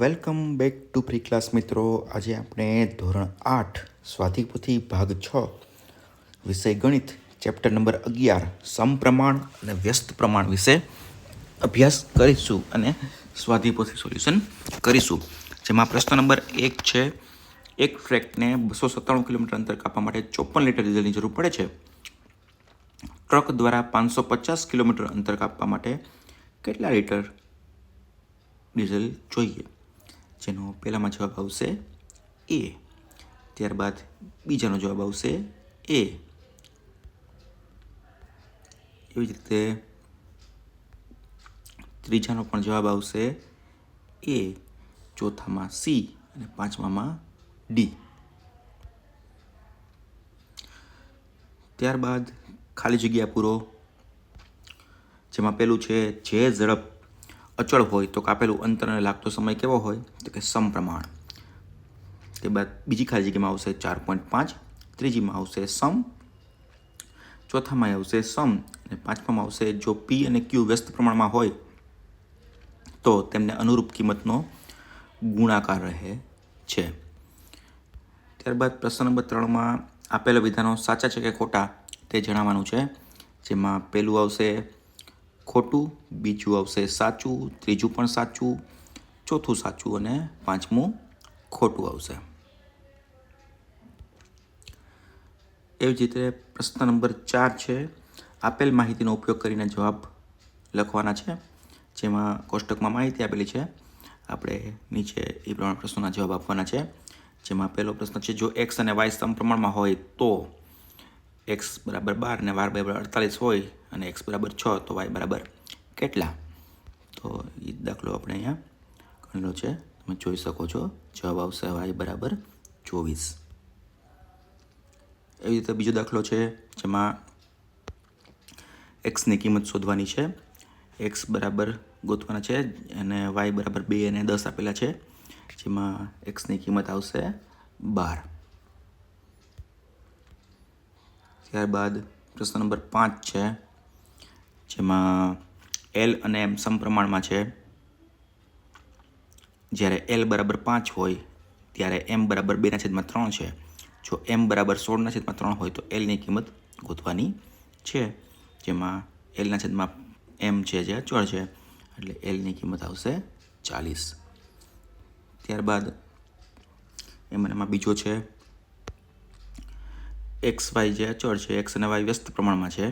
Welcome back to pre class મિત્રો. આજે આપણે ધોરણ 8 સ્વાધ્યાયપોથી ભાગ 6 વિષય ગણિત ચેપ્ટર નંબર 11 સમપ્રમાણ અને વ્યસ્ત પ્રમાણ વિશે અભ્યાસ કરીશું અને સ્વાધ્યાયપોથી સોલ્યુશન કરીશું. જેમાં પ્રશ્ન નંબર 1 છે, એક ટ્રેકને 297 કિલોમીટર અંતર કાપવા માટે 54 લીટર ડીઝલની જરૂર પડે છે. ટ્રક દ્વારા 550 કિલોમીટર અંતર કાપવા માટે કેટલા લીટર ડીઝલ જોઈએ? જેનો પહેલામાં જવાબ આવશે એ. ત્યારબાદ બીજાનો જવાબ આવશે એ. એવી જ રીતે ત્રીજાનો પણ જવાબ આવશે એ, ચોથામાં સી અને પાંચમામાં ડી. ત્યારબાદ ખાલી જગ્યા પૂરો. જેમાં પેલું છે, જે ઝડપ અચળ હોય તો કાપેલું અંતરને લાગતો સમય કેવો હોય? તો કે સમપ્રમાણ. તે બાદ બીજી ખાલી જગ્યામાં આવશે 4.5, ત્રીજીમાં આવશે સમ, ચોથામાં આવશે સમ અને પાંચમામાં આવશે જો પી અને ક્યુ વ્યસ્ત પ્રમાણમાં હોય તો તેમને અનુરૂપ કિંમતનો ગુણાકાર રહે છે. ત્યારબાદ પ્રશ્ન નંબર 3માં આપેલા વિધાનો સાચા છે કે ખોટા તે જણાવવાનું છે. જેમાં પહેલું આવશે ખોટું, બીજું આવશે સાચું, ત્રીજું પણ સાચું, ચોથું સાચું અને પાંચમું ખોટું આવશે. એવી જ રીતે પ્રશ્ન નંબર 4 છે, આપેલ માહિતીનો ઉપયોગ કરીને જવાબ લખવાના છે. જેમાં કોષ્ટકમાં માહિતી આપેલી છે, આપણે નીચે એ પ્રમાણે પ્રશ્નોના જવાબ આપવાના છે. જેમાં પહેલો પ્રશ્ન છે, જો એક્સ અને વાય સમપ્રમાણમાં હોય તો એક્સ બરાબર 12 અને વાય બરાબર 48 હોય અને એક્સ બરાબર 6 તો વાય બરાબર કેટલા? તો એ દાખલો આપણે અહીંયા ગણેલો છે, તમે જોઈ શકો છો. જવાબ આવશે વાય બરાબર 24. એવી રીતે બીજો દાખલો છે, જેમાં એક્સની કિંમત શોધવાની છે. એક્સ બરાબર ગોતવાના છે અને વાય બરાબર 2 અને 10 આપેલા છે. જેમાં એક્સની કિંમત આવશે 12. ત્યારબાદ પ્રશ્ન નંબર 5 છે, જેમાં એલ અને એમ સમપ્રમાણમાં છે. જ્યારે એલ બરાબર 5 હોય ત્યારે એમ બરાબર 2/3 છે. જો એમ બરાબર 16/3 હોય તો એલની કિંમત ગોતવાની છે. જેમાં એલના છેદમાં એમ છે જે અચળ છે, એટલે એલની કિંમત આવશે 40. ત્યારબાદ એમાં બીજો છે, એક્સ વાય જે અચળ છે, એક્સ અને વાય વ્યસ્ત પ્રમાણમાં છે.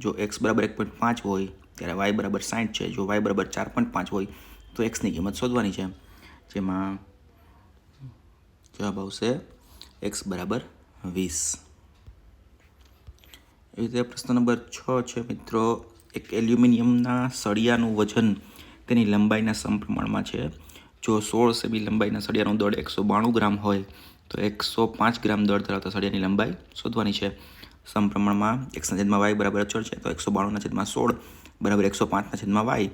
જો એક્સ બરાબર 1.5 હોય ત્યારે વાય બરાબર 60 છે. જો વાય બરાબર 4.5 હોય તો એક્સની કિંમત શોધવાની છે. જેમાં જવાબ આવશે એક્સ બરાબર 20. એ રીતે પ્રશ્ન નંબર 6 છે મિત્રો, એક એલ્યુમિનિયમના સળિયાનું વજન તેની લંબાઈના સમપ્રમાણમાં છે. જો 16 સેમી લંબાઈના સળિયાનું દળ 192 ગ્રામ હોય તો 105 ગ્રામ દળ ધરાવતા સળિયાની લંબાઈ શોધવાની છે. સમપ્રમાણમાં એક્સના છેદમાં વાય બરાબર અચળ છે તો 192/16 બરાબર 105/y.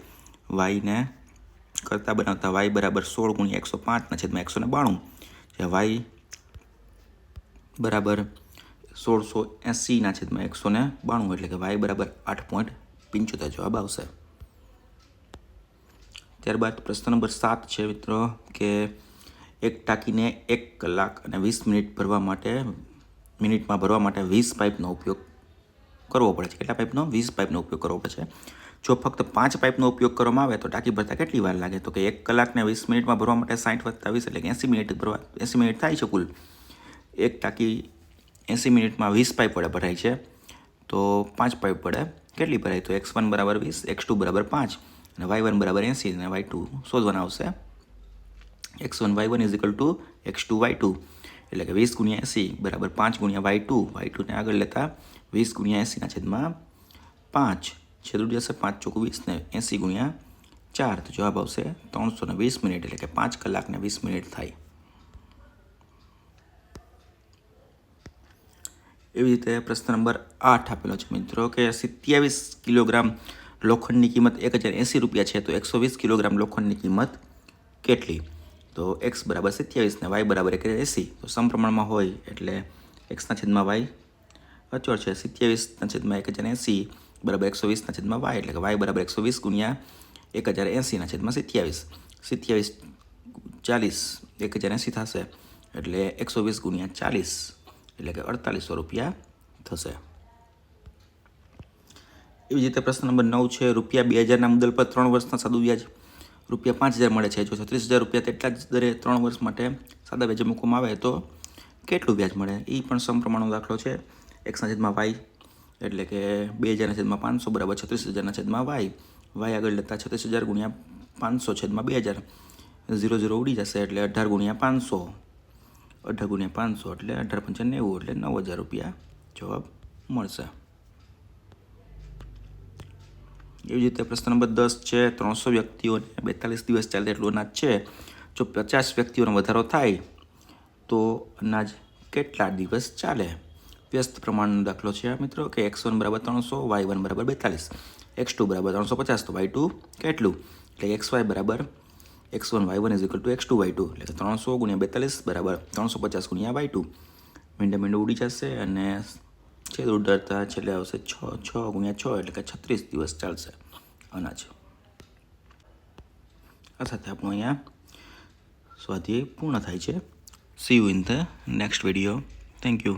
વાયને કરતા બનાવતા વાય બરાબર 16 × 105/192. જે વાય બરાબર 1680/192 એટલે કે વાય બરાબર 8.75 જવાબ આવશે. ત્યારબાદ પ્રશ્ન નંબર 7 છે મિત્રો, કે એક ટાંકીને 1 કલાક અને 20 મિનિટમાં ભરવા માટે 20 પાઇપનો ઉપયોગ કરવો પડે છે. કેટલા પાઇપનો? 20 પાઇપનો ઉપયોગ કરવો પડે છે. જો ફક્ત 5 પાઇપનો ઉપયોગ કરવામાં આવે તો ટાંકી ભરતા કેટલી વાર લાગે? તો કે 1 કલાકને 20 મિનિટમાં ભરવા માટે 60 + 20 એટલે કે 80 મિનિટ ભરવા 80 મિનિટ થાય છે કુલ. એક ટાંકી 80 મિનિટમાં 20 પાઇપ વડે ભરાય છે, તો 5 પાઇપ વડે કેટલી ભરાય? તો x1 બરાબર 20, x2 બરાબર 5 અને y1 બરાબર 80 અને y2 શોધવાના આવશે. x1 y1 = x2 y2 એટલે કે 20 × 80 બરાબર 5 × y2. y2ને આગળ લેતા 20 × 80/5 છેદું જશે 5 × 20 ને 80 × 4 તો જવાબ આવશે 320 મિનિટ એટલે કે 5 કલાક ને 20 મિનિટ થાય. એવી રીતે પ્રશ્ન નંબર 8 આપેલો છે મિત્રો, કે 27 કિલોગ્રામ લોખંડની કિંમત 1080 રૂપિયા છે તો 120 કિલોગ્રામ લોખંડની કિંમત કેટલી? તો એક્સ બરાબર 27 ને વાય બરાબર 180 તો સમપ્રમાણમાં હોય એટલે એક્સના છેદમાં વાય અચળ છે. 27/1080 બરાબર 120/y એટલે કે વાય બરાબર 120 × 1080/27. 27 40 1080 થશે એટલે 120 ગુણ્યા 40 એટલે કે 4800 રૂપિયા થશે. એવી જ રીતે પ્રશ્ન નંબર 9 છે. રૂપિયા 2000ના મુદ્દલ પર 3 વર્ષના સાદું વ્યાજ રૂપિયા 5000 મળે છે. જો 36000 રૂપિયા તેટલા જ દરે 3 વર્ષ માટે સાદા વ્યાજે મૂકવામાં આવે તો કેટલું વ્યાજ મળે? એ પણ સમપ્રમાણનો દાખલો છે. x/y એટલે કે 2000/500 બરાબર 36000/y. y આગળ લેતા 36000 ગુણ્યા 500/2000 0 0 ઉડી જશે એટલે 18 ગુણ્યા 500 એટલે 18×5 એટલે 9000 રૂપિયા જવાબ મળશે. એવી જ રીતે પ્રશ્ન નંબર 10 છે. 300 વ્યક્તિઓને 42 દિવસ ચાલે તેટલું અનાજ છે. જો 50 વ્યક્તિઓનો વધારો થાય તો અનાજ કેટલા દિવસ ચાલે? વ્યસ્ત પ્રમાણનો દાખલો છે આ મિત્રો કે x1 બરાબર 300, y1 બરાબર 42, x2 બરાબર 350 તો y2 કેટલું? એટલે xy બરાબર x1 y1 x2 y2 એટલે કે 300 ગુણ્યા 42 બરાબર 350 ગુણ્યા y2. મીંડે ઉડી જશે અને છેદ ઉડાડતા છેલ્લે આવશે 6 ગુણ્યા 6 એટલે કે 36 દિવસ ચાલશે અનાજ. આ સાથે આપણું અહીંયા સ્વાધ્યાય પૂર્ણ થાય છે. See you in the next video. Thank you.